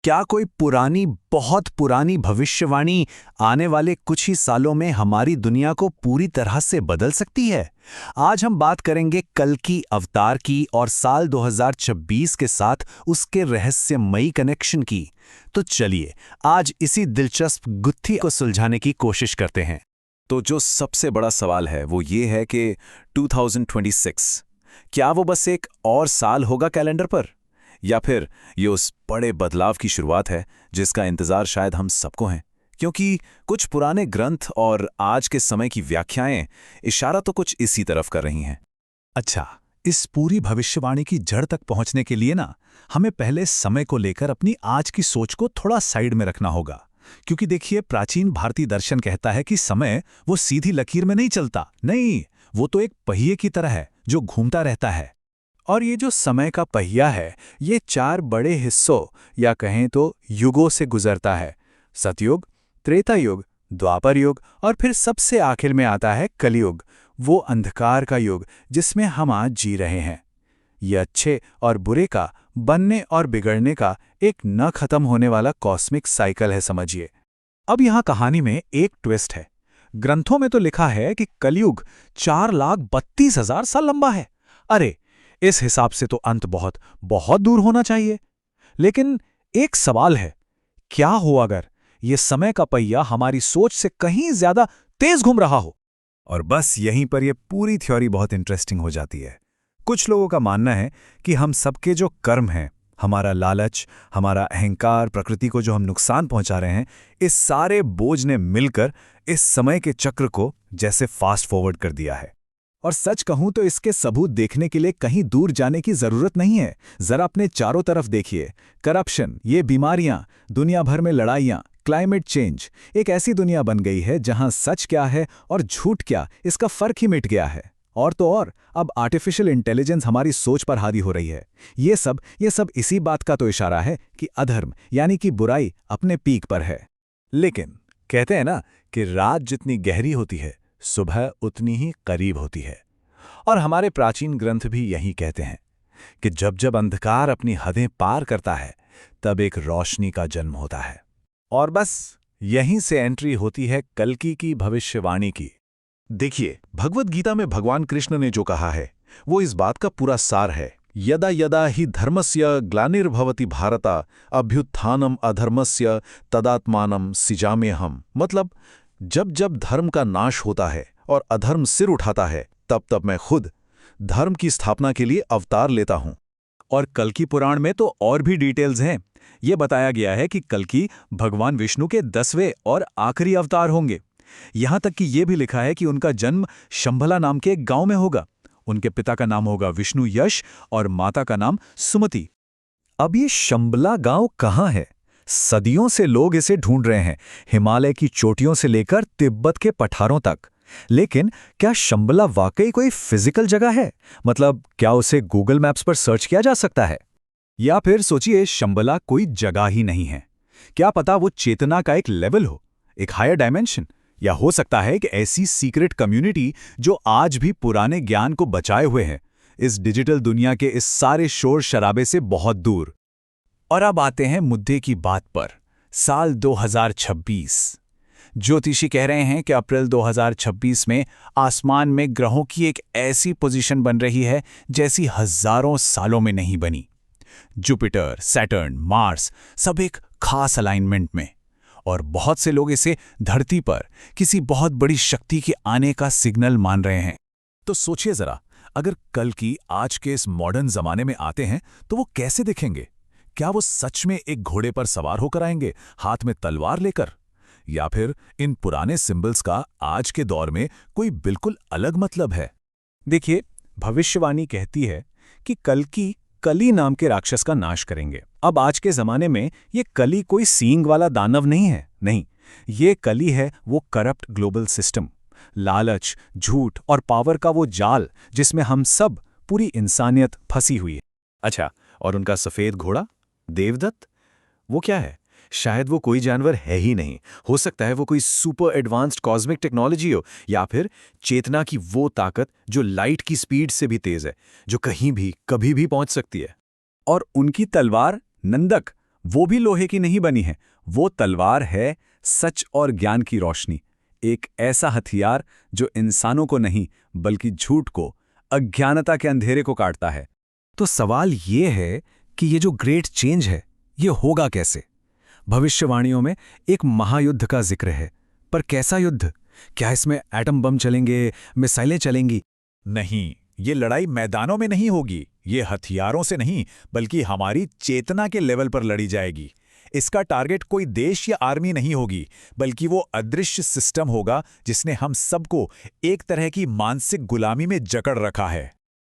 क्या कोई पुरानी, बहुत पुरानी भविष्यवाणी आने वाले कुछ ही सालों में हमारी दुनिया को पूरी तरह से बदल सकती है? आज हम बात करेंगे कल्कि अवतार की और साल 2026 के साथ उसके रहस्यमयी कनेक्शन की। तो चलिए, आज इसी दिलचस्प गुत्थी को सुलझाने की कोशिश करते हैं। तो जो सबसे बड़ा सवाल है वो ये है कि 2026 क्या वो बस एक और साल होगा कैलेंडर पर, या फिर ये उस बड़े बदलाव की शुरुआत है जिसका इंतजार शायद हम सबको है? क्योंकि कुछ पुराने ग्रंथ और आज के समय की व्याख्याएं इशारा तो कुछ इसी तरफ कर रही हैं। अच्छा, इस पूरी भविष्यवाणी की जड़ तक पहुंचने के लिए ना हमें पहले समय को लेकर अपनी आज की सोच को थोड़ा साइड में रखना होगा। क्योंकि देखिए, प्राचीन भारतीय दर्शन कहता है कि समय वो सीधी लकीर में नहीं चलता, नहीं, वो तो एक पहिए की तरह है जो घूमता रहता है। और ये जो समय का पहिया है, ये 4 बड़े हिस्सों या कहें तो युगों से गुजरता है। सतयुग, त्रेता युग, द्वापर युग और फिर सबसे आखिर में आता है कलयुग, वो अंधकार का युग जिसमें हम आज जी रहे हैं। ये अच्छे और बुरे का, बनने और बिगड़ने का एक न खत्म होने वाला कॉस्मिक साइकिल है, समझिए। अब यहाँ कहानी में एक ट्विस्ट है। ग्रंथों में तो लिखा है कि कलयुग 4,32,000 साल लंबा है। अरे, इस हिसाब से तो अंत बहुत बहुत दूर होना चाहिए। लेकिन एक सवाल है, क्या हो अगर ये समय का पहिया हमारी सोच से कहीं ज्यादा तेज घूम रहा हो? और बस यहीं पर यह पूरी थ्योरी बहुत इंटरेस्टिंग हो जाती है। कुछ लोगों का मानना है कि हम सबके जो कर्म हैं, हमारा लालच, हमारा अहंकार, प्रकृति को जो हम नुकसान पहुंचा रहे हैं, इस सारे बोझ ने मिलकर इस समय के चक्र को जैसे फास्ट फॉरवर्ड कर दिया है। और सच कहूं तो इसके सबूत देखने के लिए कहीं दूर जाने की जरूरत नहीं है। जरा अपने चारों तरफ देखिए। करप्शन, ये बीमारियां, दुनिया भर में लड़ाइयां, क्लाइमेट चेंज, एक ऐसी दुनिया बन गई है जहां सच क्या है और झूठ क्या, इसका फर्क ही मिट गया है। और तो और, अब आर्टिफिशियल इंटेलिजेंस हमारी सोच पर हावी हो रही है। ये सब इसी बात का तो इशारा है कि अधर्म यानी कि बुराई अपने पीक पर है। लेकिन कहते हैं ना कि रात जितनी गहरी होती है, सुबह उतनी ही करीब होती है। और हमारे प्राचीन ग्रंथ भी यही कहते हैं कि जब जब अंधकार अपनी हदें पार करता है, तब एक रोशनी का जन्म होता है। और बस यहीं से एंट्री होती है कल्कि की भविष्यवाणी की। देखिए, भगवद गीता में भगवान कृष्ण ने जो कहा है, वो इस बात का पूरा सार है। यदा यदा ही धर्मस्य ग्लानिर्भवति भारता अभ्युत्थानम अधर्मस्य तदात्मानम सिजाम्यहम्। मतलब, जब जब धर्म का नाश होता है और अधर्म सिर उठाता है, तब तब मैं खुद धर्म की स्थापना के लिए अवतार लेता हूं। और कल्कि पुराण में तो और भी डिटेल्स हैं। ये बताया गया है कि कल्कि भगवान विष्णु के 10वें और आखिरी अवतार होंगे। यहां तक कि ये भी लिखा है कि उनका जन्म शंभला नाम के एक गांव में होगा। उनके पिता का नाम होगा विष्णु यश और माता का नाम सुमति। अब ये शंभला गांव कहाँ है? सदियों से लोग इसे ढूंढ रहे हैं, हिमालय की चोटियों से लेकर तिब्बत के पठारों तक। लेकिन क्या शंभला वाकई कोई फिजिकल जगह है? मतलब, क्या उसे गूगल मैप्स पर सर्च किया जा सकता है? या फिर सोचिए, शंभला कोई जगह ही नहीं है। क्या पता वो चेतना का एक लेवल हो, एक हायर डायमेंशन, या हो सकता है कि ऐसी सीक्रेट कम्युनिटी जो आज भी पुराने ज्ञान को बचाए हुए है, इस डिजिटल दुनिया के इस सारे शोर शराबे से बहुत दूर। और अब आते हैं मुद्दे की बात पर। साल 2026। ज्योतिषी कह रहे हैं कि अप्रैल 2026 में आसमान में ग्रहों की एक ऐसी पोजीशन बन रही है जैसी हजारों सालों में नहीं बनी। जुपिटर, सैटर्न, मार्स सब एक खास अलाइनमेंट में। और बहुत से लोग इसे धरती पर किसी बहुत बड़ी शक्ति के आने का सिग्नल मान रहे हैं। तो सोचिए जरा, अगर कल्कि आज के इस मॉडर्न जमाने में आते हैं तो वो कैसे दिखेंगे? क्या वो सच में एक घोड़े पर सवार होकर आएंगे, हाथ में तलवार लेकर? या फिर इन पुराने सिंबल्स का आज के दौर में कोई बिल्कुल अलग मतलब है? देखिए, भविष्यवाणी कहती है कि कल्कि कली नाम के राक्षस का नाश करेंगे। अब आज के जमाने में ये कली कोई सींग वाला दानव नहीं है, नहीं, ये कली है वो करप्ट ग्लोबल सिस्टम, लालच, झूठ और पावर का वो जाल जिसमें हम सब, पूरी इंसानियत फंसी हुई है। अच्छा, और उनका सफेद घोड़ा देवदत्त, वो क्या है? शायद वो कोई जानवर है ही नहीं। हो सकता है वो कोई सुपर एडवांस्ड कॉस्मिक टेक्नोलॉजी हो, या फिर चेतना की वो ताकत जो लाइट की स्पीड से भी तेज है, जो कहीं भी कभी भी पहुंच सकती है। और उनकी तलवार नंदक, वो भी लोहे की नहीं बनी है, वो तलवार है सच और ज्ञान की रोशनी। एक ऐसा हथियार जो इंसानों को नहीं बल्कि झूठ को, अज्ञानता के अंधेरे को काटता है। तो सवाल ये है कि ये जो ग्रेट चेंज है ये होगा कैसे? भविष्यवाणियों में एक महायुद्ध का जिक्र है, पर कैसा युद्ध? क्या इसमें एटम बम चलेंगे, मिसाइलें चलेंगी? नहीं, ये लड़ाई मैदानों में नहीं होगी, ये हथियारों से नहीं बल्कि हमारी चेतना के लेवल पर लड़ी जाएगी। इसका टारगेट कोई देश या आर्मी नहीं होगी, बल्कि वो अदृश्य सिस्टम होगा जिसने हम सबको एक तरह की मानसिक गुलामी में जकड़ रखा है।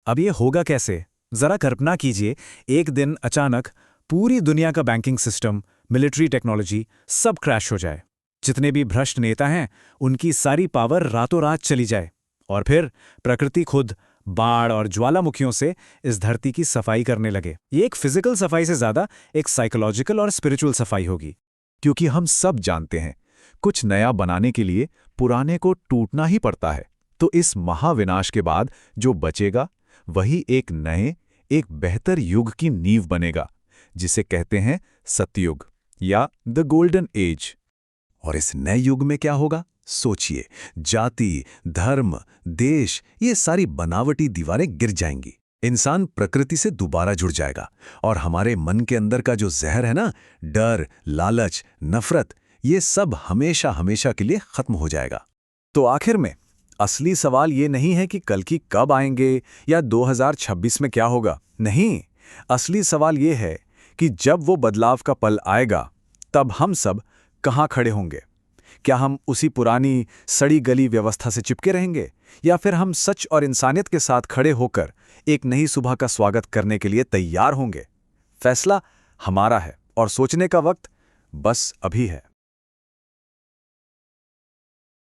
अब ये होगा कैसे? जरा कल्पना कीजिए, एक दिन अचानक पूरी दुनिया का बैंकिंग सिस्टम, मिलिट्री टेक्नोलॉजी सब क्रैश हो जाए। जितने भी भ्रष्ट नेता हैं उनकी सारी पावर रातों रात चली जाए, और फिर प्रकृति खुद बाढ़ और ज्वालामुखियों से इस धरती की सफाई करने लगे। ये एक फिजिकल सफाई से ज्यादा एक साइकोलॉजिकल और स्पिरिचुअल सफाई होगी। क्योंकि हम सब जानते हैं, कुछ नया बनाने के लिए पुराने को टूटना ही पड़ता है। तो इस महाविनाश के बाद जो बचेगा वही एक नए, एक बेहतर युग की नींव बनेगा, जिसे कहते हैं सतयुग या द गोल्डन एज। और इस नए युग में क्या होगा? सोचिए, जाति, धर्म, देश, ये सारी बनावटी दीवारें गिर जाएंगी। इंसान प्रकृति से दोबारा जुड़ जाएगा, और हमारे मन के अंदर का जो जहर है ना, डर, लालच, नफरत, ये सब हमेशा हमेशा के लिए खत्म हो जाएगा। तो आखिर में असली सवाल ये नहीं है कि कल्कि कब आएंगे या 2026 में क्या होगा। नहीं, असली सवाल ये है कि जब वो बदलाव का पल आएगा तब हम सब कहाँ खड़े होंगे? क्या हम उसी पुरानी सड़ी गली व्यवस्था से चिपके रहेंगे, या फिर हम सच और इंसानियत के साथ खड़े होकर एक नई सुबह का स्वागत करने के लिए तैयार होंगे? फैसला हमारा है, और सोचने का वक्त बस अभी है।